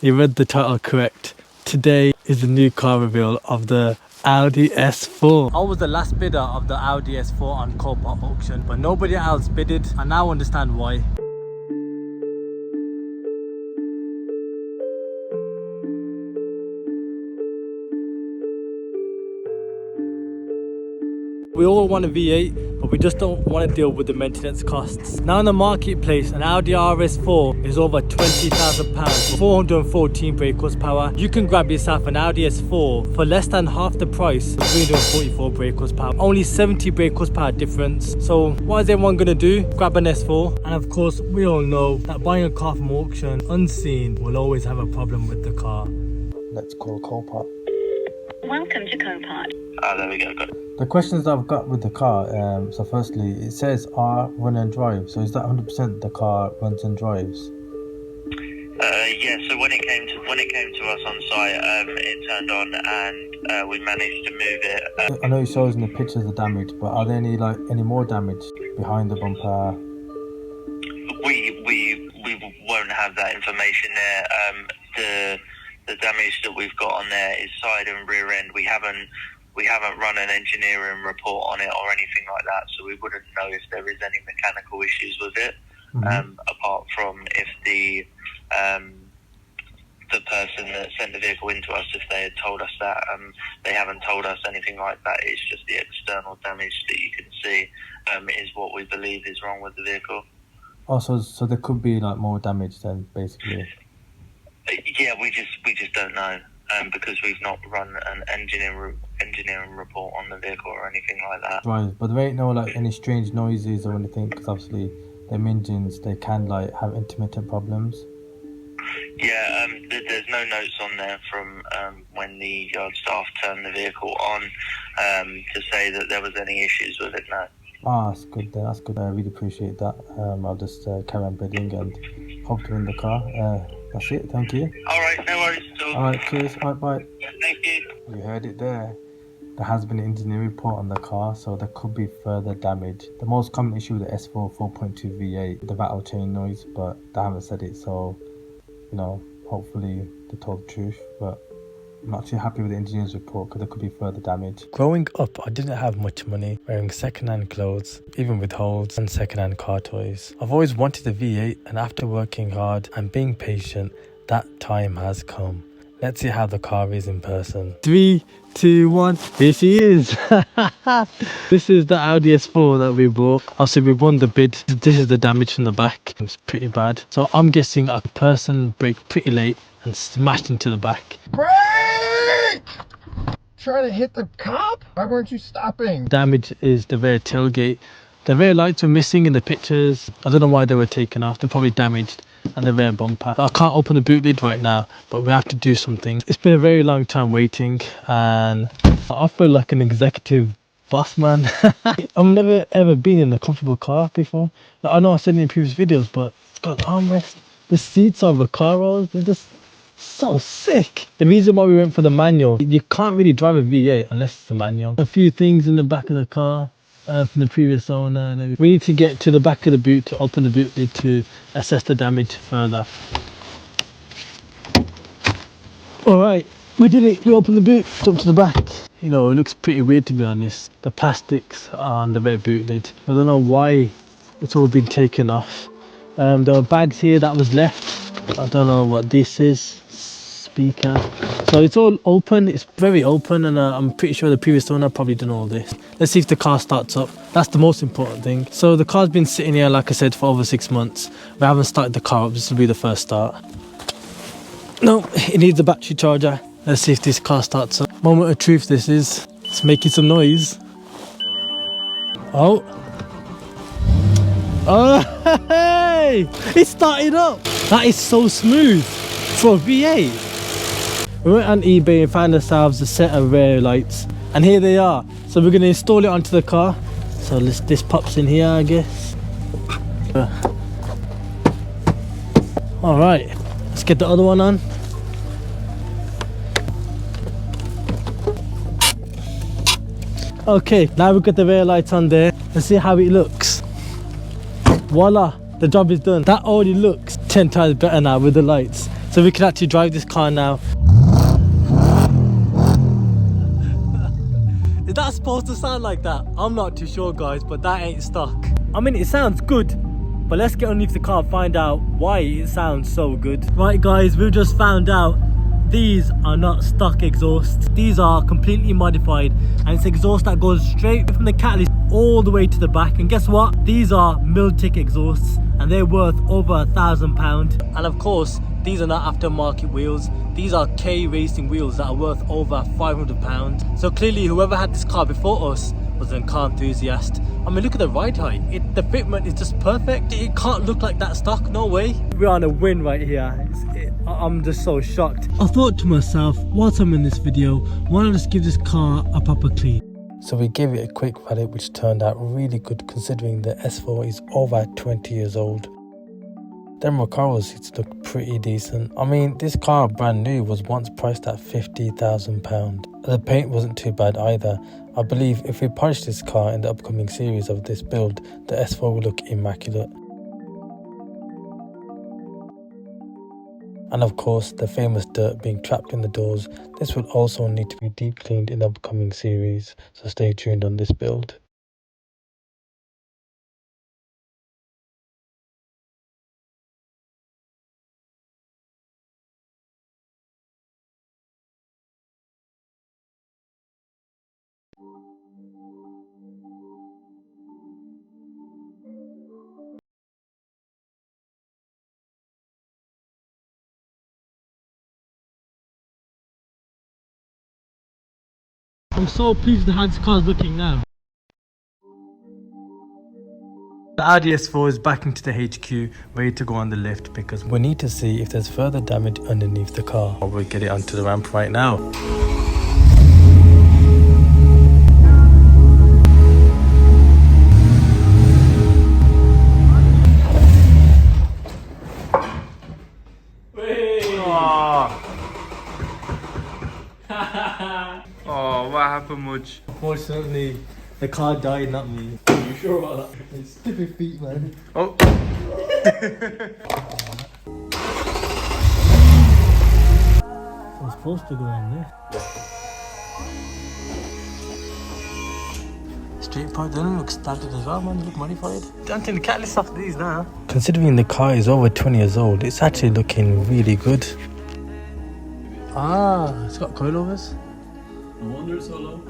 You read the title correct. Today is the new car reveal of the Audi S4. I was the last bidder of the Audi S4 on Copart auction, but nobody else bidded. I now understand why. We all want a V8, but we just don't want to deal with the maintenance costs. Now in the marketplace, an Audi RS4 is over £20,000, 414 brake horsepower. You can grab yourself an Audi S4 for less than half the price, 344 brake horsepower. Only 70 brake horsepower difference. So what is everyone going to do? Grab an S4. And of course, we all know that buying a car from auction unseen will always have a problem with the car. Let's call Copart. Welcome to Copart. There we go, got it. The questions that I've got with the car, so firstly, it says run and drive. So is that 100% the car runs and drives? Yeah, so when it came to us on site, it turned on and we managed to move it. I know it shows in the pictures the damage, but are there any more damage behind the bumper? We won't have that information there. The damage that we've got on there is side and rear end. We haven't run an engineering report on it or anything like that, so we wouldn't know if there is any mechanical issues with it. Apart from if the person that sent the vehicle into us, if they had told us that. They haven't told us anything like that. It's just the external damage that you can see is what we believe is wrong with the vehicle. Oh, so there could be like more damage then, basically. Yeah, we just don't know because we've not run an engineering report on the vehicle or anything like that. Right, but there ain't no like any strange noises or anything, because obviously them engines, they can like have intermittent problems. Yeah, there's no notes on there from when the yard staff turned the vehicle on to say that there was any issues with it. No. Ah, that's good then. That's good. I really appreciate that. I'll just carry on bidding and hope to win the car. That's it. Thank you. All right, no worries at all. All right, cheers. All right, bye. Thank you. You heard it there. There has been an engineering report on the car, so there could be further damage. The most common issue with the S4 4.2 V8, the rattle chain noise, but they haven't said it, so you know, hopefully they told the truth. But I'm not too happy with the engineer's report because there could be further damage. Growing up, I didn't have much money, wearing second-hand clothes, even with holds, and second-hand car toys. I've always wanted a V8, and after working hard and being patient, that time has come. Let's see how the car is in person. 3, 2, 1, here she is. This is the Audi S4 that we bought. Obviously we won the bid. This is the damage from the back. It's pretty bad. So I'm guessing a person braked pretty late and smashed into the back. Brake! Trying to hit the cop? Why weren't you stopping? Damage is the rear tailgate. The rear lights were missing in the pictures. I don't know why they were taken off. They're probably damaged. And the rear bumper. I can't open the boot lid right now, but we have to do something. It's been a very long time waiting, and I feel like an executive boss man. I've never ever been in a comfortable car before. Like, I know I said in previous videos, but it's got armrests. The seats are Vacaros. They're just so sick. The reason why we went for the manual, you can't really drive a V8 unless it's a manual. A few things in the back of the car from the previous owner. We need to get to the back of the boot to open the boot lid to assess the damage further. Alright, we did it. We opened the boot, jumped to the back. You know, it looks pretty weird to be honest. The plastics on the rear boot lid, I don't know why it's all been taken off. There were bags here that was left. I don't know what this is. Speaker. So it's all open. It's very open, and I'm pretty sure the previous owner probably done all this. Let's see if the car starts up. That's the most important thing. So the car's been sitting here, like I said, for over 6 months. We haven't started the car up. This will be the first start. No, it needs a battery charger. Let's see if this car starts up. Moment of truth this is. It's making some noise. Oh, hey! It started up. That is so smooth for a V8. We went on eBay and found ourselves a set of rear lights, and here they are. So we're going to install it onto the car. So this pops in here, I guess. All right, let's get the other one on. Okay, now we've got the rear lights on there. Let's see how it looks. Voila, the job is done. That already looks 10 times better now with the lights. So we can actually drive this car now. Is that supposed to sound like that? I'm not too sure, guys, but that ain't stock. I mean, it sounds good, but let's get underneath the car and find out why it sounds so good. Right, guys, we've just found out these are not stock exhausts. These are completely modified, and it's exhaust that goes straight from the catalyst all the way to the back. And guess what? These are Miltic exhausts, and they're worth over £1,000. And of course, these are not aftermarket wheels. These are K racing wheels that are worth over £500. So clearly, whoever had this car before us was a car enthusiast. I mean, look at the ride height. The fitment is just perfect. It can't look like that stock, no way. We're on a win right here. I'm just so shocked. I thought to myself, whilst I'm in this video, why not just give this car a proper clean? So we gave it a quick valet, which turned out really good considering the S4 is over 20 years old. Then Recaro seats look pretty decent. I mean, this car brand new was once priced at £50,000. The paint wasn't too bad either. I believe if we polish this car in the upcoming series of this build, the S4 will look immaculate. And of course, the famous dirt being trapped in the doors. This will also need to be deep cleaned in the upcoming series, so stay tuned on this build. I'm so pleased with how this car is looking now. The Audi S4 is back into the HQ, ready to go on the lift because we need to see if there's further damage underneath the car. We'll get it onto the ramp right now. Oh, what happened, Mudge? Unfortunately, the car died, not me. Are you sure about that? It's stupid feet, man. Oh. I'm supposed to go in there. Straight part doesn't look standard as well, man. They look modified. Don't think the catalyst off these now. Considering the car is over 20 years old, it's actually looking really good. Ah, it's got coilovers. No wonder it's so low.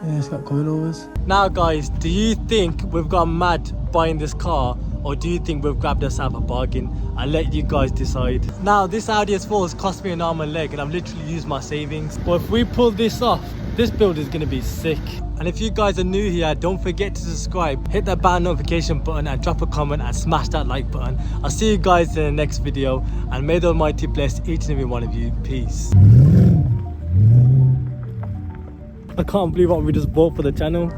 Yeah, it's got coilovers. Now, guys, do you think we've gone mad buying this car, or do you think we've grabbed ourselves a bargain? I'll let you guys decide. Now, this Audi S4 has cost me an arm and leg, and I've literally used my savings. But if we pull this off, this build is going to be sick. And if you guys are new here, don't forget to subscribe, hit that bell notification button, and drop a comment and smash that like button. I'll see you guys in the next video, and may the Almighty bless each and every one of you. Peace. I can't believe what we just bought for the channel.